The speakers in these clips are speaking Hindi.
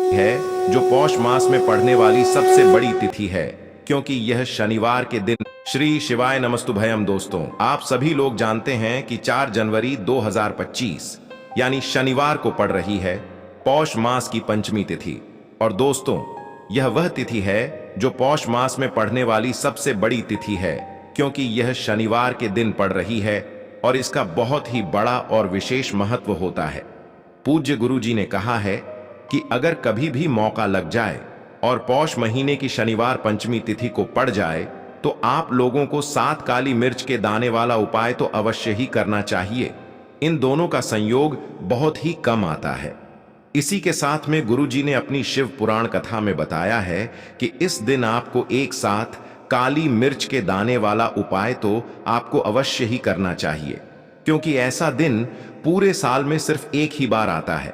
है जो पौष मास में पड़ने वाली सबसे बड़ी तिथि है, क्योंकि यह शनिवार के दिन। श्री शिवाय नमस्तुभयम। दोस्तों, आप सभी लोग जानते हैं कि 4 जनवरी 2025 यानी शनिवार को पड़ रही है पौष मास की पंचमी तिथि। और दोस्तों, यह वह तिथि है जो पौष मास में पड़ने वाली सबसे बड़ी तिथि है, क्योंकि यह शनिवार के दिन पड़ रही है और इसका बहुत ही बड़ा और विशेष महत्व होता है। पूज्य गुरु जी ने कहा है कि अगर कभी भी मौका लग जाए और पौष महीने की शनिवार पंचमी तिथि को पड़ जाए तो आप लोगों को 7 काली मिर्च के दाने वाला उपाय तो अवश्य ही करना चाहिए। इन दोनों का संयोग बहुत ही कम आता है। इसी के साथ में गुरु जी ने अपनी शिव पुराण कथा में बताया है कि इस दिन आपको एक साथ काली मिर्च के दाने वाला उपाय तो आपको अवश्य ही करना चाहिए, क्योंकि ऐसा दिन पूरे साल में सिर्फ एक ही बार आता है।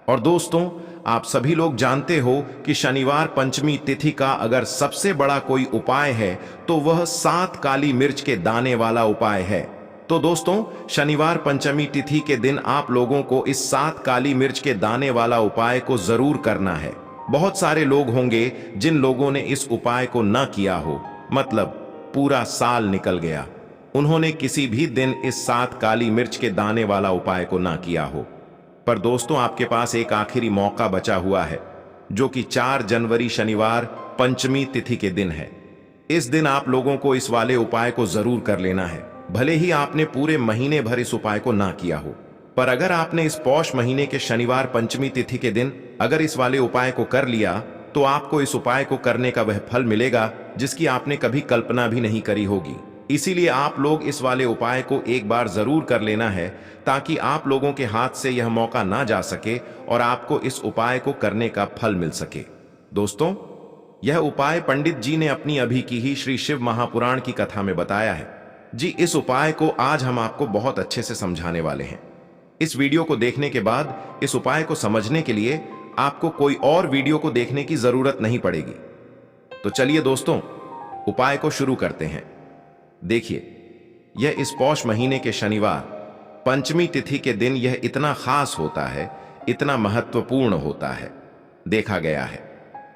और दोस्तों, आप सभी लोग जानते हो कि शनिवार पंचमी तिथि का अगर सबसे बड़ा कोई उपाय है तो वह 7 काली मिर्च के दाने वाला उपाय है। तो दोस्तों, शनिवार पंचमी तिथि के दिन आप लोगों को इस 7 काली मिर्च के दाने वाला उपाय को जरूर करना है। बहुत सारे लोग होंगे जिन लोगों ने इस उपाय को न किया हो, मतलब पूरा साल निकल गया, उन्होंने किसी भी दिन इस 7 काली मिर्च के दाने वाला उपाय को ना किया हो। पर दोस्तों, आपके पास एक आखिरी मौका बचा हुआ है, जो कि 4 जनवरी शनिवार पंचमी तिथि के दिन है। इस दिन आप लोगों को इस वाले उपाय को जरूर कर लेना है, भले ही आपने पूरे महीने भर इस उपाय को ना किया हो। पर अगर आपने इस पौष महीने के शनिवार पंचमी तिथि के दिन अगर इस वाले उपाय को कर लिया तो आपको इस उपाय को करने का वह फल मिलेगा जिसकी आपने कभी कल्पना भी नहीं करी होगी। इसीलिए आप लोग इस वाले उपाय को एक बार जरूर कर लेना है, ताकि आप लोगों के हाथ से यह मौका ना जा सके और आपको इस उपाय को करने का फल मिल सके। दोस्तों, यह उपाय पंडित जी ने अपनी अभी की ही श्री शिव महापुराण की कथा में बताया है। जी, इस उपाय को आज हम आपको बहुत अच्छे से समझाने वाले हैं। इस वीडियो को देखने के बाद इस उपाय को समझने के लिए आपको कोई और वीडियो को देखने की जरूरत नहीं पड़ेगी। तो चलिए दोस्तों, उपाय को शुरू करते हैं। देखिए, यह इस पौष महीने के शनिवार पंचमी तिथि के दिन यह इतना खास होता है, इतना महत्वपूर्ण होता है। देखा गया है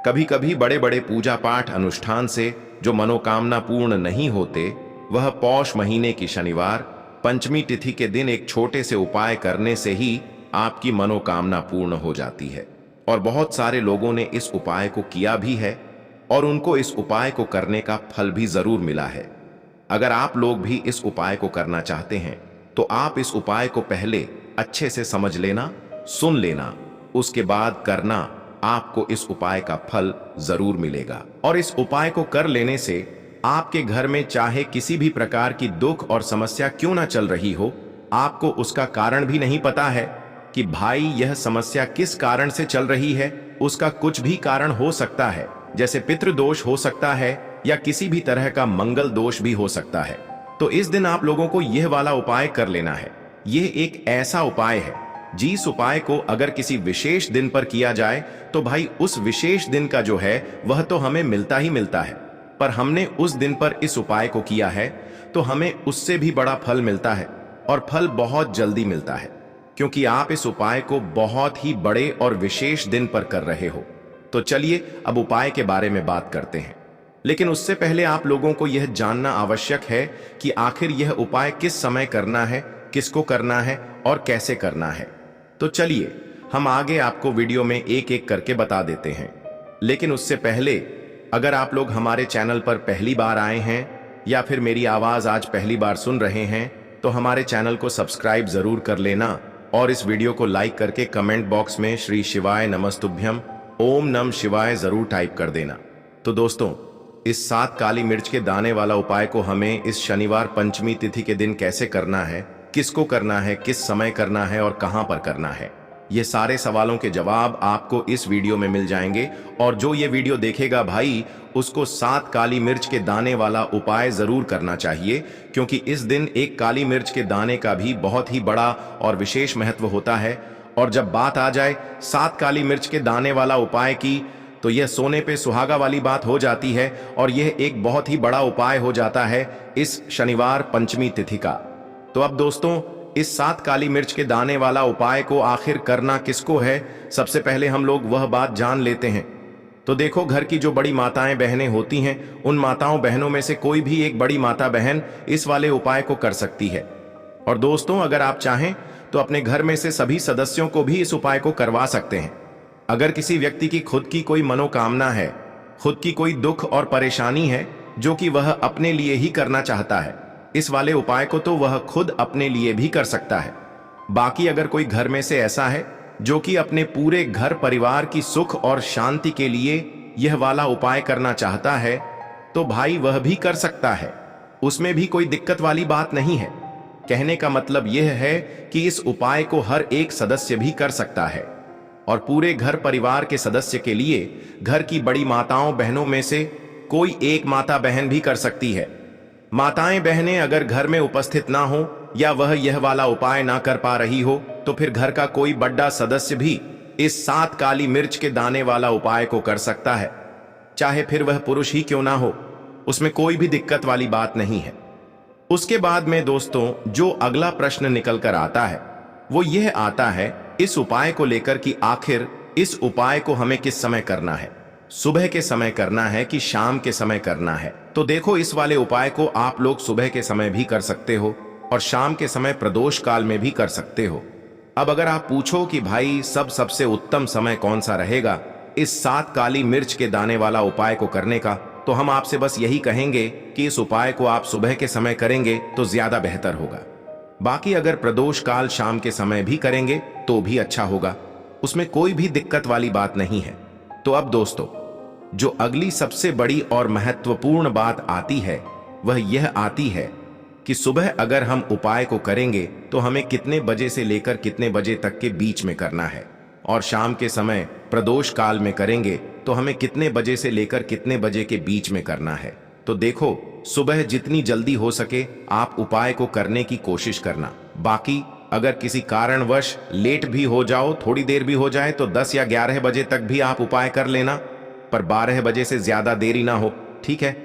कभी कभी बड़े बड़े पूजा पाठ अनुष्ठान से जो मनोकामना पूर्ण नहीं होते, वह पौष महीने की शनिवार पंचमी तिथि के दिन एक छोटे से उपाय करने से ही आपकी मनोकामना पूर्ण हो जाती है। और बहुत सारे लोगों ने इस उपाय को किया भी है और उनको इस उपाय को करने का फल भी जरूर मिला है। अगर आप लोग भी इस उपाय को करना चाहते हैं तो आप इस उपाय को पहले अच्छे से समझ लेना, सुन लेना, उसके बाद करना। आपको इस उपाय का फल जरूर मिलेगा। और इस उपाय को कर लेने से आपके घर में चाहे किसी भी प्रकार की दुख और समस्या क्यों ना चल रही हो, आपको उसका कारण भी नहीं पता है कि भाई यह समस्या किस कारण से चल रही है। उसका कुछ भी कारण हो सकता है, जैसे पितृदोष हो सकता है या किसी भी तरह का मंगल दोष भी हो सकता है। तो इस दिन आप लोगों को यह वाला उपाय कर लेना है। यह एक ऐसा उपाय है जिस उपाय को अगर किसी विशेष दिन पर किया जाए तो भाई उस विशेष दिन का जो है वह तो हमें मिलता ही मिलता है, पर हमने उस दिन पर इस उपाय को किया है तो हमें उससे भी बड़ा फल मिलता है, और फल बहुत जल्दी मिलता है, क्योंकि आप इस उपाय को बहुत ही बड़े और विशेष दिन पर कर रहे हो। तो चलिए अब उपाय के बारे में बात करते हैं। लेकिन उससे पहले आप लोगों को यह जानना आवश्यक है कि आखिर यह उपाय किस समय करना है, किसको करना है और कैसे करना है। तो चलिए हम आगे आपको वीडियो में एक एक करके बता देते हैं। लेकिन उससे पहले, अगर आप लोग हमारे चैनल पर पहली बार आए हैं या फिर मेरी आवाज आज पहली बार सुन रहे हैं, तो हमारे चैनल को सब्सक्राइब जरूर कर लेना और इस वीडियो को लाइक करके कमेंट बॉक्स में श्री शिवाय नमस्तुभ्यम ओम नम शिवाय जरूर टाइप कर देना। तो दोस्तों, इस 7 काली मिर्च के दाने वाला उपाय को हमें इस शनिवार पंचमी तिथि के दिन कैसे करना है, किसको करना है, किस समय करना है और कहां पर करना है, ये सारे सवालों के जवाब आपको इस वीडियो में मिल जाएंगे। और जो ये वीडियो देखेगा भाई, उसको 7 काली मिर्च के दाने वाला उपाय जरूर करना चाहिए, क्योंकि इस दिन एक काली मिर्च के दाने का भी बहुत ही बड़ा और विशेष महत्व होता है। और जब बात आ जाए 7 काली मिर्च के दाने वाला उपाय की, तो यह सोने पे सुहागा वाली बात हो जाती है और यह एक बहुत ही बड़ा उपाय हो जाता है इस शनिवार पंचमी तिथि का। तो अब दोस्तों, इस 7 काली मिर्च के दाने वाला उपाय को आखिर करना किसको है, सबसे पहले हम लोग वह बात जान लेते हैं। तो देखो, घर की जो बड़ी माताएं बहनें होती हैं, उन माताओं बहनों में से कोई भी एक बड़ी माता बहन इस वाले उपाय को कर सकती है। और दोस्तों, अगर आप चाहें तो अपने घर में से सभी सदस्यों को भी इस उपाय को करवा सकते हैं। अगर किसी व्यक्ति की खुद की कोई मनोकामना है, खुद की कोई दुख और परेशानी है जो कि वह अपने लिए ही करना चाहता है, इस वाले उपाय को तो वह खुद अपने लिए भी कर सकता है। बाकी अगर कोई घर में से ऐसा है जो कि अपने पूरे घर परिवार की सुख और शांति के लिए यह वाला उपाय करना चाहता है, तो भाई वह भी कर सकता है। उसमें भी कोई दिक्कत वाली बात नहीं है। कहने का मतलब यह है कि इस उपाय को हर एक सदस्य भी कर सकता है और पूरे घर परिवार के सदस्य के लिए घर की बड़ी माताओं बहनों में से कोई एक माता बहन भी कर सकती है। माताएं बहनें अगर घर में उपस्थित ना हो या वह यह वाला उपाय ना कर पा रही हो, तो फिर घर का कोई बड़ा सदस्य भी इस 7 काली मिर्च के दाने वाला उपाय को कर सकता है, चाहे फिर वह पुरुष ही क्यों ना हो। उसमें कोई भी दिक्कत वाली बात नहीं है। उसके बाद में दोस्तों, जो अगला प्रश्न निकल कर आता है वो यह आता है इस उपाय को लेकर कि आखिर इस उपाय को हमें किस समय करना है, सुबह के समय करना है कि शाम के समय करना है। तो देखो, इस वाले उपाय को आप लोग सुबह के समय भी कर सकते हो और शाम के समय प्रदोष काल में भी कर सकते हो। अब अगर आप पूछो कि भाई सबसे उत्तम समय कौन सा रहेगा इस 7 काली मिर्च के दाने वाला उपाय को करने का, तो हम आपसे बस यही कहेंगे कि इस उपाय को आप सुबह के समय करेंगे तो ज्यादा बेहतर होगा। बाकी अगर प्रदोष काल शाम के समय भी करेंगे तो भी अच्छा होगा, उसमें कोई भी दिक्कत वाली बात नहीं है। तो अब दोस्तों, जो अगली सबसे बड़ी और महत्वपूर्ण बात आती है वह यह आती है कि सुबह अगर हम उपाय को करेंगे तो हमें कितने बजे से लेकर कितने बजे तक के बीच में करना है, और शाम के समय प्रदोष काल में करेंगे तो हमें कितने बजे से लेकर कितने बजे के बीच में करना है। तो देखो, सुबह जितनी जल्दी हो सके आप उपाय को करने की कोशिश करना। बाकी अगर किसी कारणवश लेट भी हो जाओ, थोड़ी देर भी हो जाए, तो 10 या 11 बजे तक भी आप उपाय कर लेना, पर 12 बजे से ज्यादा देरी ना हो, ठीक है?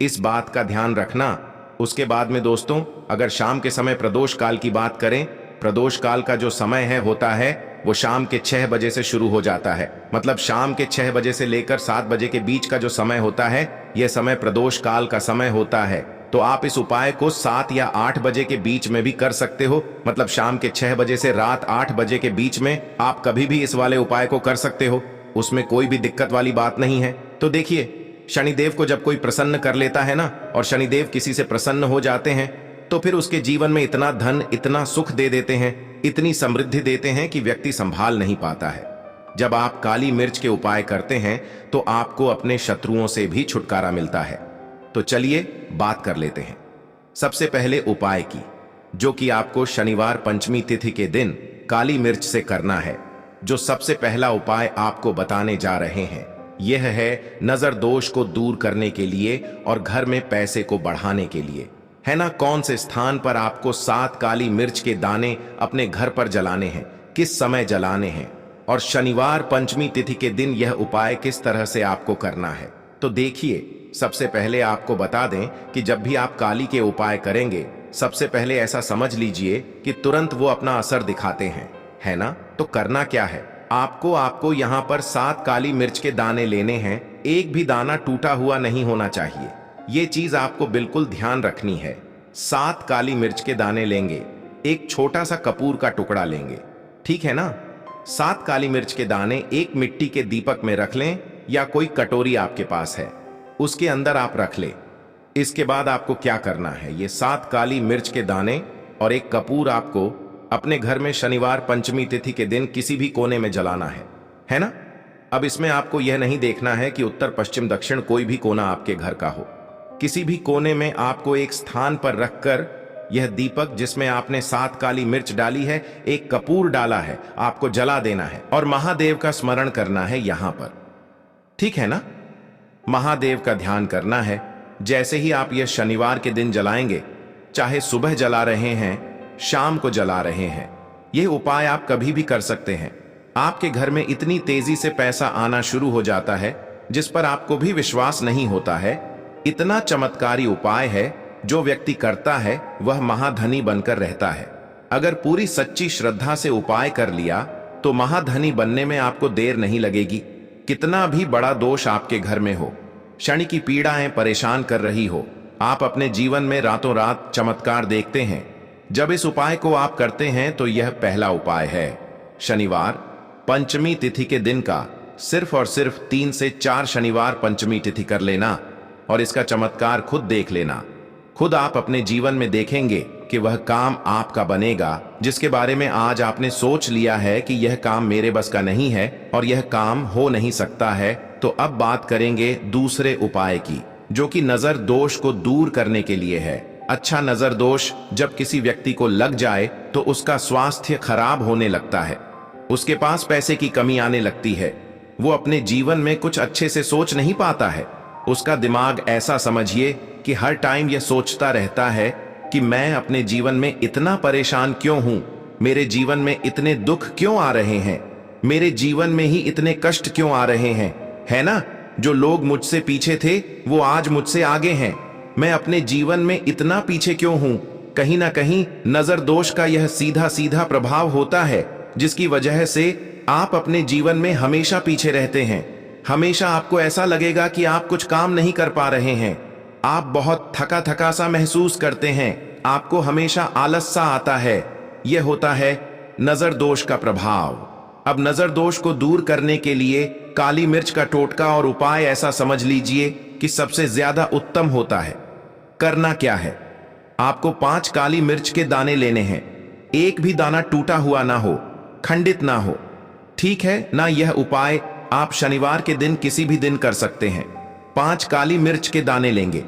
इस बात का ध्यान रखना। उसके बाद में दोस्तों, अगर शाम के समय प्रदोष काल की बात करें, प्रदोष काल का जो समय होता है वो शाम के 6 बजे से शुरू हो जाता है। मतलब शाम के 6 बजे से लेकर 7 बजे के बीच का जो समय होता है, यह समय प्रदोष काल का समय होता है। तो आप इस उपाय को 7 या 8 बजे के बीच में भी कर सकते हो। मतलब शाम के 6 बजे से रात 8 बजे के बीच में आप कभी भी इस वाले उपाय को कर सकते हो, उसमें कोई भी दिक्कत वाली बात नहीं है। तो देखिए, शनिदेव को जब कोई प्रसन्न कर लेता है ना, और शनिदेव किसी से प्रसन्न हो जाते हैं, तो फिर उसके जीवन में इतना धन, इतना सुख दे देते हैं, इतनी समृद्धि देते हैं कि व्यक्ति संभाल नहीं पाता है। जब आप काली मिर्च के उपाय करते हैं तो आपको अपने शत्रुओं से भी छुटकारा मिलता है। तो चलिए बात कर लेते हैं सबसे पहले उपाय की, जो कि आपको शनिवार पंचमी तिथि के दिन काली मिर्च से करना है। जो सबसे पहला उपाय आपको बताने जा रहे हैं यह है नजर दोष को दूर करने के लिए और घर में पैसे को बढ़ाने के लिए, है ना? कौन से स्थान पर आपको 7 काली मिर्च के दाने अपने घर पर जलाने हैं, किस समय जलाने हैं, और शनिवार पंचमी तिथि के दिन यह उपाय किस तरह से आपको करना है। तो देखिए, सबसे पहले आपको बता दें कि जब भी आप काली के उपाय करेंगे, सबसे पहले ऐसा समझ लीजिए कि तुरंत वो अपना असर दिखाते हैं, है ना? तो करना क्या है, आपको यहाँ पर 7 काली मिर्च के दाने लेने हैं। एक भी दाना टूटा हुआ नहीं होना चाहिए, ये चीज आपको बिल्कुल ध्यान रखनी है। 7 काली मिर्च के दाने लेंगे, एक छोटा सा कपूर का टुकड़ा लेंगे, ठीक है ना? 7 काली मिर्च के दाने एक मिट्टी के दीपक में रख लें या कोई कटोरी आपके पास है उसके अंदर आप रख ले। इसके बाद आपको क्या करना है, ये 7 काली मिर्च के दाने और एक कपूर आपको अपने घर में शनिवार पंचमी तिथि के दिन किसी भी कोने में जलाना है ना? अब इसमें आपको यह नहीं देखना है कि उत्तर पश्चिम दक्षिण कोई भी कोना आपके घर का हो, किसी भी कोने में आपको एक स्थान पर रखकर यह दीपक जिसमें आपने 7 काली मिर्च डाली है, एक कपूर डाला है, आपको जला देना है और महादेव का स्मरण करना है यहां पर, ठीक है ना? महादेव का ध्यान करना है। जैसे ही आप यह शनिवार के दिन जलाएंगे, चाहे सुबह जला रहे हैं, शाम को जला रहे हैं, यह उपाय आप कभी भी कर सकते हैं। आपके घर में इतनी तेजी से पैसा आना शुरू हो जाता है जिस पर आपको भी विश्वास नहीं होता है। इतना चमत्कारी उपाय है, जो व्यक्ति करता है वह महाधनी बनकर रहता है। अगर पूरी सच्ची श्रद्धा से उपाय कर लिया तो महाधनी बनने में आपको देर नहीं लगेगी। कितना भी बड़ा दोष आपके घर में हो, शनि की पीड़ाएं परेशान कर रही हो, आप अपने जीवन में रातों रात चमत्कार देखते हैं। जब इस उपाय को आप करते हैं तो यह पहला उपाय है। शनिवार पंचमी तिथि के दिन का सिर्फ और सिर्फ 3 से 4 शनिवार पंचमी तिथि कर लेना और इसका चमत्कार खुद देख लेना। खुद आप अपने जीवन में देखेंगे कि वह काम आपका बनेगा जिसके बारे में आज आपने सोच लिया है कि यह काम मेरे बस का नहीं है और यह काम हो नहीं सकता है। तो अब बात करेंगे दूसरे उपाय की, जो कि नजर दोष को दूर करने के लिए है। अच्छा नजर दोष जब किसी व्यक्ति को लग जाए तो उसका स्वास्थ्य खराब होने लगता है, उसके पास पैसे की कमी आने लगती है, वो अपने जीवन में कुछ अच्छे से सोच नहीं पाता है। उसका दिमाग ऐसा समझिए कि हर टाइम यह सोचता रहता है कि मैं अपने जीवन में इतना परेशान क्यों हूं, मेरे जीवन में इतने दुख क्यों आ रहे हैं, मेरे जीवन में ही इतने कष्ट क्यों आ रहे हैं, है ना। जो लोग मुझसे पीछे थे वो आज मुझसे आगे हैं, मैं अपने जीवन में इतना पीछे क्यों हूं। कहीं ना कहीं नजर दोष का यह सीधा सीधा प्रभाव होता है, जिसकी वजह से आप अपने जीवन में हमेशा पीछे रहते हैं। हमेशा आपको ऐसा लगेगा कि आप कुछ काम नहीं कर पा रहे हैं, आप बहुत थका थका सा महसूस करते हैं, आपको हमेशा आलस सा आता है। यह होता है नजर दोष का प्रभाव। अब नजर दोष को दूर करने के लिए काली मिर्च का टोटका और उपाय ऐसा समझ लीजिए कि सबसे ज्यादा उत्तम होता है। करना क्या है, आपको 5 काली मिर्च के दाने लेने हैं। एक भी दाना टूटा हुआ ना हो, खंडित ना हो, ठीक है ना। यह उपाय आप शनिवार के दिन किसी भी दिन कर सकते हैं। 5 काली मिर्च के दाने लेंगे।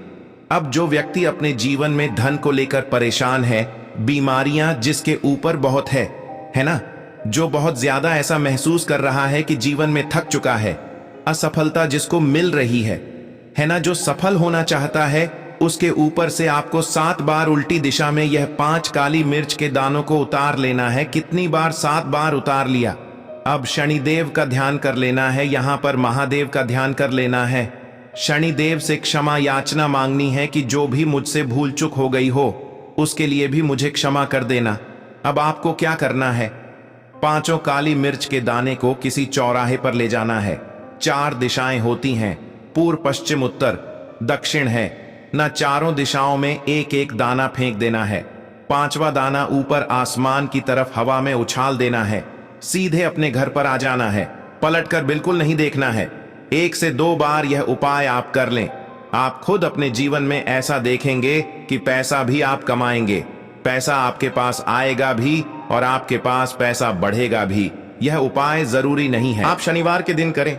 अब जो व्यक्ति अपने जीवन में धन को लेकर परेशान है, बीमारियां जिसके ऊपर बहुत है ना, जो बहुत ज्यादा ऐसा महसूस कर रहा है कि जीवन में थक चुका है, असफलता जिसको मिल रही है ना, जो सफल होना चाहता है, उसके ऊपर से आपको 7 बार उल्टी दिशा में यह 5 काली मिर्च के दानों को उतार लेना है। कितनी बार? 7 बार उतार लिया। अब शनिदेव का ध्यान कर लेना है, यहां पर महादेव का ध्यान कर लेना है। शनिदेव से क्षमा याचना मांगनी है कि जो भी मुझसे भूल चूक हो गई हो उसके लिए भी मुझे क्षमा कर देना। अब आपको क्या करना है, 5 काली मिर्च के दाने को किसी चौराहे पर ले जाना है। 4 दिशाएं होती हैं, पूर्व पश्चिम उत्तर दक्षिण है ना, चारों दिशाओं में एक एक दाना फेंक देना है। 5वां दाना ऊपर आसमान की तरफ हवा में उछाल देना है। सीधे अपने घर पर आ जाना है, पलटकर बिल्कुल नहीं देखना है। 1 से 2 बार यह उपाय आप कर लें, आप खुद अपने जीवन में ऐसा देखेंगे कि पैसा भी आप कमाएंगे, पैसा आपके पास आएगा भी और आपके पास पैसा बढ़ेगा भी। यह उपाय जरूरी नहीं है आप शनिवार के दिन करें,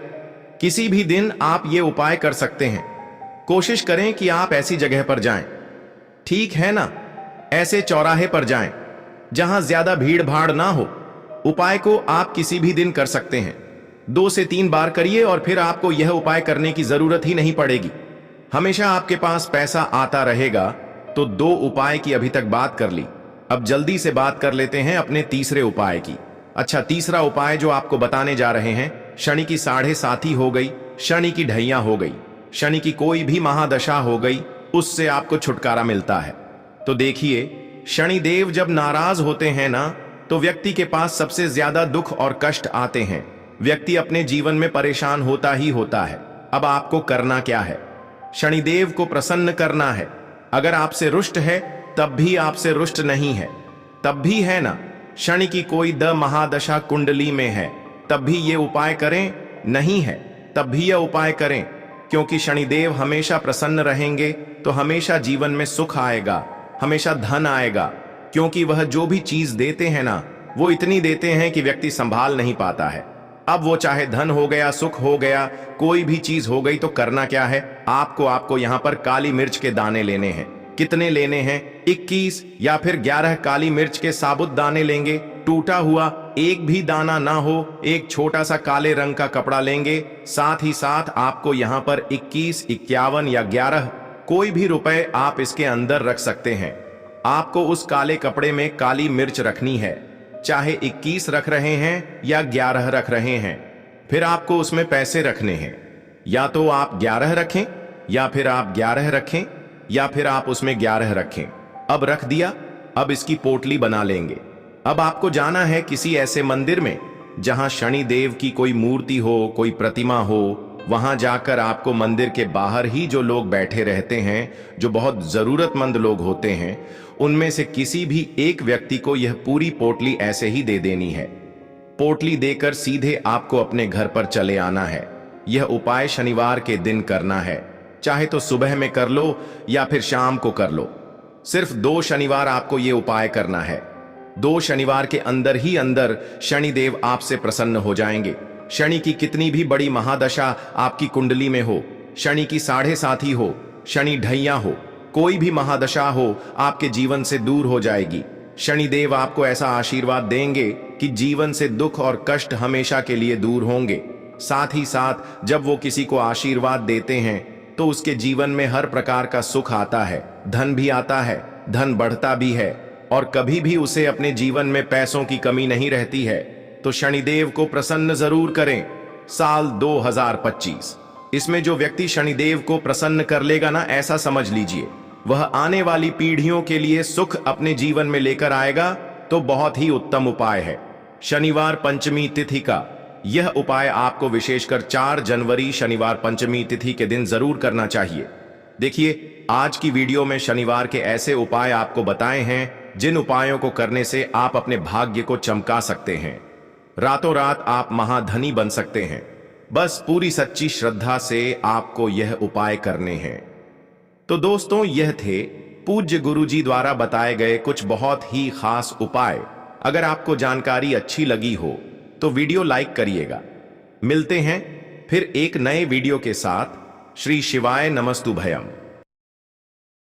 किसी भी दिन आप ये उपाय कर सकते हैं। कोशिश करें कि आप ऐसी जगह पर जाएं, ठीक है ना, ऐसे चौराहे पर जाएं जहां ज्यादा भीड़ भाड़ ना हो। उपाय को आप किसी भी दिन कर सकते हैं। 2 से 3 बार करिए और फिर आपको यह उपाय करने की जरूरत ही नहीं पड़ेगी, हमेशा आपके पास पैसा आता रहेगा। तो 2 उपाय की अभी तक बात कर ली, अब जल्दी से बात कर लेते हैं अपने तीसरे उपाय की। अच्छा, तीसरा उपाय जो आपको बताने जा रहे हैं, शनि की 7.5 हो गई, शनि की ढैया हो गई, शनि की कोई भी महादशा हो गई, उससे आपको छुटकारा मिलता है। तो देखिए, शनिदेव जब नाराज होते हैं ना, तो व्यक्ति के पास सबसे ज्यादा दुख और कष्ट आते हैं। व्यक्ति अपने जीवन में परेशान होता ही होता है। अब आपको करना क्या है, शनिदेव को प्रसन्न करना है। अगर आपसे रुष्ट है तब भी आपसे रुष्ट नहीं है, तब भी है ना, शनि की कोई महादशा कुंडली में है तब भी ये उपाय करें, नहीं है तब भी यह उपाय करें, क्योंकि शनिदेव हमेशा प्रसन्न रहेंगे तो हमेशा जीवन में सुख आएगा, हमेशा धन आएगा। क्योंकि वह जो भी चीज देते हैं ना, वो इतनी देते हैं कि व्यक्ति संभाल नहीं पाता है। अब वो चाहे धन हो गया, सुख हो गया, कोई भी चीज हो गई, तो करना क्या है, आपको यहाँ पर काली मिर्च के दाने लेने हैं। कितने लेने हैं? 21 या फिर 11 काली मिर्च के साबुत दाने लेंगे। टूटा हुआ एक भी दाना ना हो, एक छोटा सा काले रंग का कपड़ा लेंगे। साथ ही साथ आपको यहाँ पर 21, 51 या 11 कोई भी रुपए आप इसके अंदर रख सकते हैं। आपको उस काले कपड़े में काली मिर्च रखनी है, चाहे 21 रख रहे हैं या 11 रख रहे हैं। फिर आपको उसमें पैसे रखने हैं, या तो आप 11 रखें या फिर आप 11 रखें या फिर आप उसमें 11 रखें। अब रख दिया, अब इसकी पोटली बना लेंगे। अब आपको जाना है किसी ऐसे मंदिर में जहां शनि देव की कोई मूर्ति हो, कोई प्रतिमा हो। वहां जाकर आपको मंदिर के बाहर ही जो लोग बैठे रहते हैं, जो बहुत जरूरतमंद लोग होते हैं, उनमें से किसी भी एक व्यक्ति को यह पूरी पोटली ऐसे ही दे देनी है। पोटली देकर सीधे आपको अपने घर पर चले आना है। यह उपाय शनिवार के दिन करना है, चाहे तो सुबह में कर लो या फिर शाम को कर लो। सिर्फ 2 शनिवार आपको यह उपाय करना है। 2 शनिवार के अंदर ही अंदर शनिदेव आपसे प्रसन्न हो जाएंगे। शनि की कितनी भी बड़ी महादशा आपकी कुंडली में हो, शनि की 7.5 ही हो, शनि ढैया हो, कोई भी महादशा हो, आपके जीवन से दूर हो जाएगी। शनिदेव आपको ऐसा आशीर्वाद देंगे कि जीवन से दुख और कष्ट हमेशा के लिए दूर होंगे। साथ ही साथ जब वो किसी को आशीर्वाद देते हैं तो उसके जीवन में हर प्रकार का सुख आता है, धन भी आता है, धन बढ़ता भी है, और कभी भी उसे अपने जीवन में पैसों की कमी नहीं रहती है। तो शनिदेव को प्रसन्न जरूर करें। साल 2025, इसमें जो व्यक्ति शनिदेव को प्रसन्न कर लेगा ना, ऐसा समझ लीजिए वह आने वाली पीढ़ियों के लिए सुख अपने जीवन में लेकर आएगा। तो बहुत ही उत्तम उपाय है। शनिवार पंचमी तिथि का यह उपाय आपको विशेषकर 4 जनवरी शनिवार पंचमी तिथि के दिन जरूर करना चाहिए। देखिए, आज की वीडियो में शनिवार के ऐसे उपाय आपको बताए हैं जिन उपायों को करने से आप अपने भाग्य को चमका सकते हैं। रातों रात आप महाधनी बन सकते हैं। बस पूरी सच्ची श्रद्धा से आपको यह उपाय करने हैं। तो दोस्तों, यह थे पूज्य गुरुजी द्वारा बताए गए कुछ बहुत ही खास उपाय। अगर आपको जानकारी अच्छी लगी हो तो वीडियो लाइक करिएगा। मिलते हैं फिर एक नए वीडियो के साथ। श्री शिवाय नमस्तुभयम।